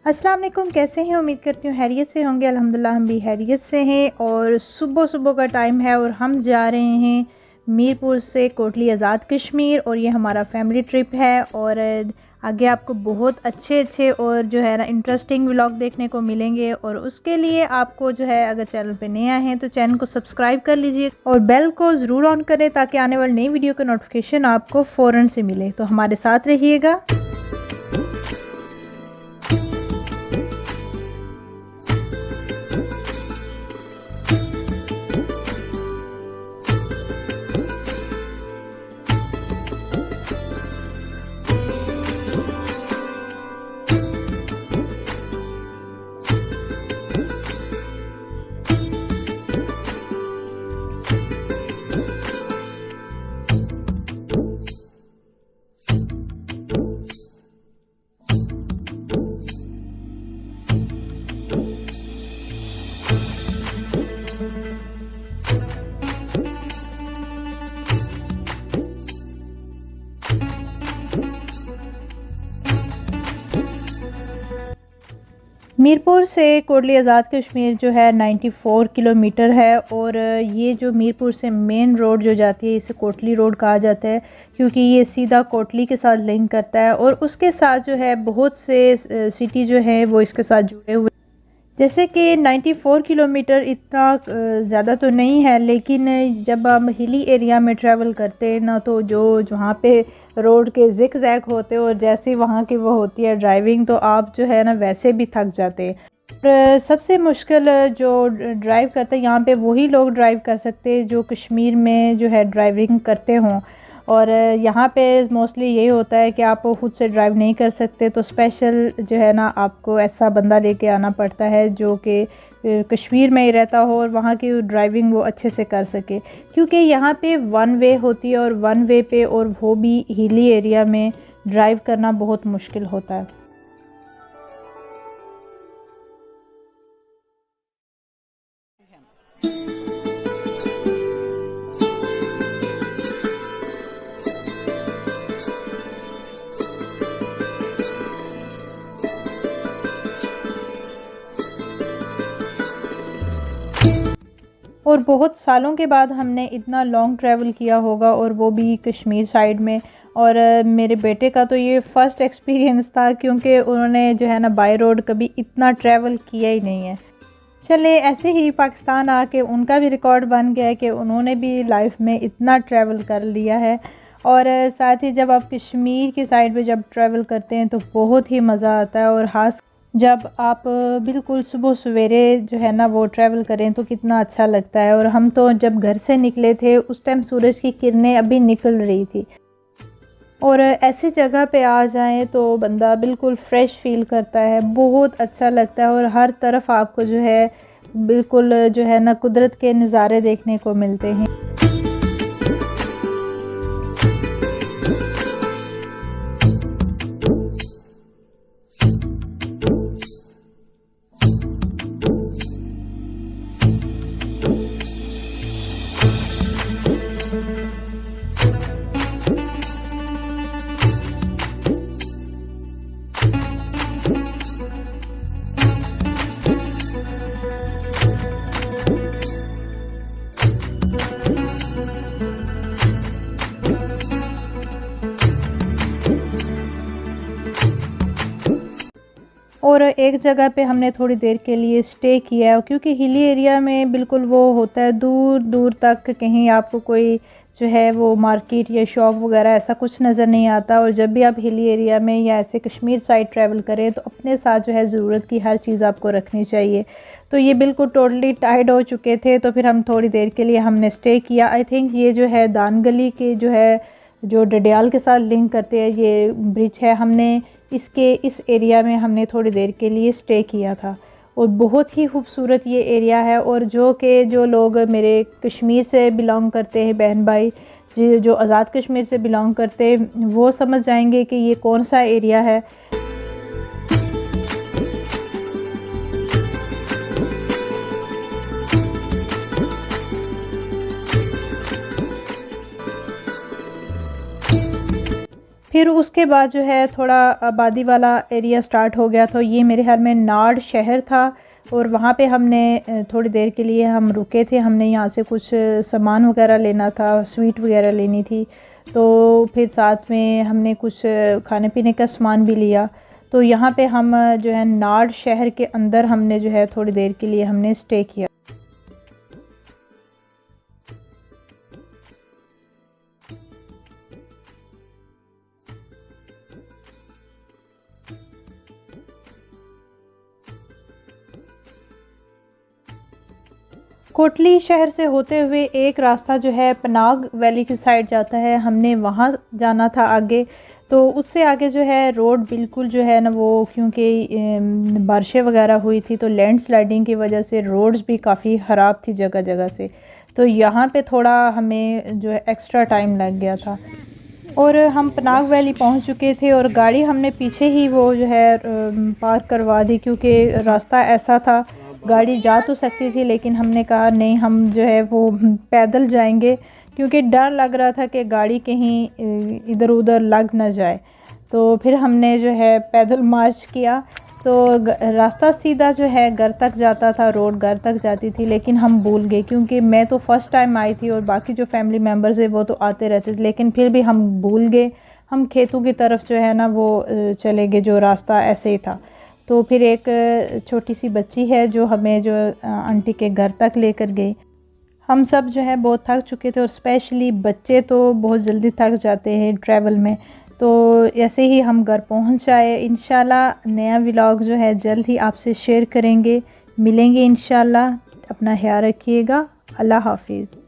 अस्सलाम वालेकुम, कैसे हैं? उम्मीद करती हूँ हैरियत से होंगे। अल्हम्दुलिल्लाह हम भी हैरियत से हैं। और सुबह सुबह का टाइम है और हम जा रहे हैं मीरपुर से कोटली आज़ाद कश्मीर, और ये हमारा फैमिली ट्रिप है। और आगे आपको बहुत अच्छे अच्छे और जो है ना इंटरेस्टिंग व्लॉग देखने को मिलेंगे। और उसके लिए आपको जो है, अगर चैनल पे नया हैं तो चैनल को सब्सक्राइब कर लीजिए और बेल को ज़रूर ऑन करें ताकि आने वाली नई वीडियो का नोटिफिकेशन आपको फ़ौरन से मिले। तो हमारे साथ रहिएगा। मीरपुर से कोटली आज़ाद कश्मीर जो है 94 किलोमीटर है। और ये जो मीरपुर से मेन रोड जो जाती है इसे कोटली रोड कहा जाता है, क्योंकि ये सीधा कोटली के साथ लिंक करता है। और उसके साथ जो है बहुत से सिटी जो है वो इसके साथ जुड़े हुए, जैसे कि 94 किलोमीटर इतना ज़्यादा तो नहीं है, लेकिन जब हम हिली एरिया में ट्रैवल करते हैं ना, तो जो जहाँ पे रोड के ज़िग ज़ैग होते हैं और जैसे वहाँ की वो होती है ड्राइविंग, तो आप जो है ना वैसे भी थक जाते हैं। और सबसे मुश्किल जो ड्राइव करते हैं यहाँ पे वही लोग ड्राइव कर सकते हैं जो कश्मीर में जो है ड्राइविंग करते हों। और यहाँ पे मोस्टली यही होता है कि आप खुद से ड्राइव नहीं कर सकते, तो स्पेशल जो है ना आपको ऐसा बंदा लेके आना पड़ता है जो कि कश्मीर में ही रहता हो और वहाँ की ड्राइविंग वो अच्छे से कर सके, क्योंकि यहाँ पे वन वे होती है और वन वे पे और वो भी हिली एरिया में ड्राइव करना बहुत मुश्किल होता है। और बहुत सालों के बाद हमने इतना लॉन्ग ट्रैवल किया होगा, और वो भी कश्मीर साइड में। और मेरे बेटे का तो ये फ़र्स्ट एक्सपीरियंस था, क्योंकि उन्होंने जो है ना बाय रोड कभी इतना ट्रैवल किया ही नहीं है। चले, ऐसे ही पाकिस्तान आके उनका भी रिकॉर्ड बन गया है कि उन्होंने भी लाइफ में इतना ट्रैवल कर लिया है। और साथ ही जब आप कश्मीर की साइड पे जब ट्रैवल करते हैं तो बहुत ही मज़ा आता है। और ख़ास जब आप बिल्कुल सुबह सवेरे जो है ना वो ट्रैवल करें तो कितना अच्छा लगता है। और हम तो जब घर से निकले थे उस टाइम सूरज की किरणें अभी निकल रही थी। और ऐसी जगह पे आ जाएं तो बंदा बिल्कुल फ़्रेश फ़ील करता है, बहुत अच्छा लगता है। और हर तरफ आपको जो है बिल्कुल जो है ना कुदरत के नज़ारे देखने को मिलते हैं। और एक जगह पे हमने थोड़ी देर के लिए स्टे किया है, क्योंकि हिली एरिया में बिल्कुल वो होता है दूर दूर तक कहीं आपको कोई जो है वो मार्केट या शॉप वगैरह ऐसा कुछ नज़र नहीं आता। और जब भी आप हिली एरिया में या ऐसे कश्मीर साइड ट्रैवल करें तो अपने साथ जो है ज़रूरत की हर चीज़ आपको रखनी चाहिए। तो ये बिल्कुल टोटली टायर्ड हो चुके थे, तो फिर हम थोड़ी देर के लिए हमने स्टे किया। आई थिंक ये जो है दान गली के जो है जो डडियाल के साथ लिंक करते हैं ये ब्रिज है, हमने इसके इस एरिया में हमने थोड़ी देर के लिए स्टे किया था। और बहुत ही खूबसूरत ये एरिया है। और जो लोग मेरे कश्मीर से बिलोंग करते हैं, बहन भाई जो आज़ाद कश्मीर से बिलोंग करते हैं, वो समझ जाएंगे कि ये कौन सा एरिया है। फिर उसके बाद जो है थोड़ा आबादी वाला एरिया स्टार्ट हो गया। तो ये मेरे ख्याल में नाड़ शहर था और वहाँ पे हमने थोड़ी देर के लिए हम रुके थे। हमने यहाँ से कुछ सामान वगैरह लेना था, स्वीट वगैरह लेनी थी, तो फिर साथ में हमने कुछ खाने पीने का सामान भी लिया। तो यहाँ पे हम जो है नाड़ शहर के अंदर हमने जो है थोड़ी देर के लिए हमने स्टे किया। कोटली शहर से होते हुए एक रास्ता जो है पनाग वैली की साइड जाता है, हमने वहाँ जाना था आगे। तो उससे आगे जो है रोड बिल्कुल जो है ना वो, क्योंकि बारिशें वगैरह हुई थी तो लैंड स्लाइडिंग की वजह से रोड्स भी काफ़ी ख़राब थी जगह जगह से। तो यहाँ पे थोड़ा हमें जो है एक्स्ट्रा टाइम लग गया था और हम पनाग वैली पहुँच चुके थे और गाड़ी हमने पीछे ही वो जो है पार्क करवा दी, क्योंकि रास्ता ऐसा था गाड़ी जा तो सकती थी लेकिन हमने कहा नहीं, हम जो है वो पैदल जाएंगे, क्योंकि डर लग रहा था कि गाड़ी कहीं इधर उधर लग ना जाए। तो फिर हमने जो है पैदल मार्च किया। तो रास्ता सीधा जो है घर तक जाता था, रोड घर तक जाती थी, लेकिन हम भूल गए क्योंकि मैं तो फ़र्स्ट टाइम आई थी और बाकी जो फैमिली मेम्बर्स है वो तो आते रहते थे, लेकिन फिर भी हम भूल गए। हम खेतों की तरफ जो है ना वो चले गए, जो रास्ता ऐसे ही था। तो फिर एक छोटी सी बच्ची है जो हमें जो आंटी के घर तक लेकर गई। हम सब जो है बहुत थक चुके थे और स्पेशली बच्चे तो बहुत जल्दी थक जाते हैं ट्रैवल में। तो ऐसे ही हम घर पहुंच आए। इंशाल्लाह नया व्लॉग जो है जल्द ही आपसे शेयर करेंगे, मिलेंगे इंशाल्लाह। अपना ख्याल रखिएगा। अल्लाह हाफिज़।